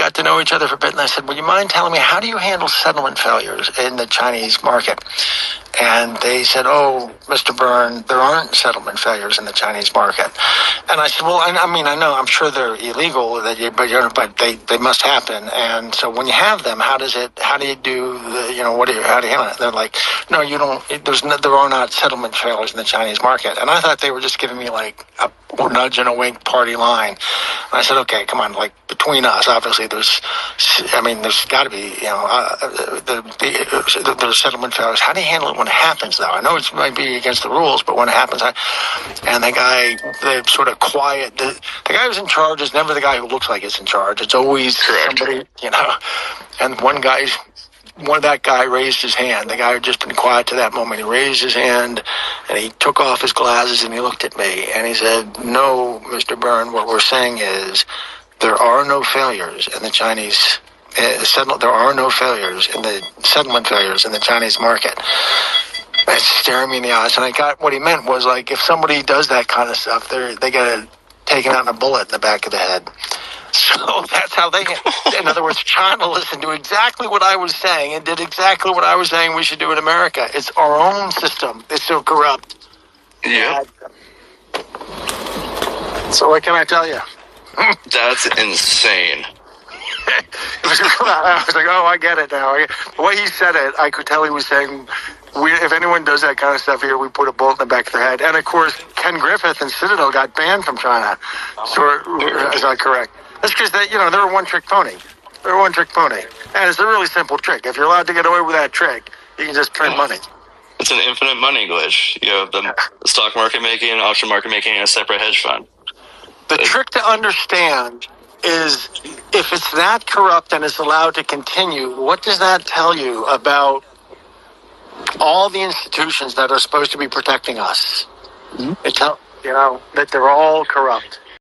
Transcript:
got to know each other for a bit, and I said, would you mind telling me, how do you handle settlement failures in the Chinese market? And they said, oh, Mr. Byrne, there aren't settlement failures in the Chinese market. And I said, well, I mean, I know, I'm sure they're illegal, but they must happen. And so when you have them, how do you do the, how do you handle it? They're like, no, you don't, there are not settlement failures in the Chinese market. And I thought they were just giving me like a nudge and a wink party line. And I said, okay, come on, like between us, obviously there's got to be, there's settlement failures. How do you handle it when it happens, though? I know it might be against the rules, but when it happens, and the guy, the sort of quiet, the guy who's in charge is never the guy who looks like he's in charge. It's always somebody, and that guy raised his hand. The guy had just been quiet to that moment. He raised his hand, and he took off his glasses, and he looked at me, and he said, no, Mr. Byrne, what we're saying is there are no failures in the Chinese there are no failures in the settlement failures in the Chinese market. That's staring me in the eyes, and I got what he meant was like if somebody does that kind of stuff, they get taken out in a bullet in the back of the head. So that's how they. In other words, China listened to exactly what I was saying and did exactly what I was saying we should do in America. It's our own system. It's so corrupt. Yeah. So what can I tell you? That's insane. I was like, oh, I get it now. The way he said it, I could tell he was saying, if anyone does that kind of stuff here, we put a bullet in the back of their head. And, of course, Ken Griffith and Citadel got banned from China. So, is that correct? That's because, they're a one-trick pony. They're a one-trick pony. And it's a really simple trick. If you're allowed to get away with that trick, you can just print money. It's an infinite money glitch. You have the stock market making and option market making a separate hedge fund. The trick to understand is if it's that corrupt and it's allowed to continue, what does that tell you about all the institutions that are supposed to be protecting us? Mm-hmm. That they're all corrupt.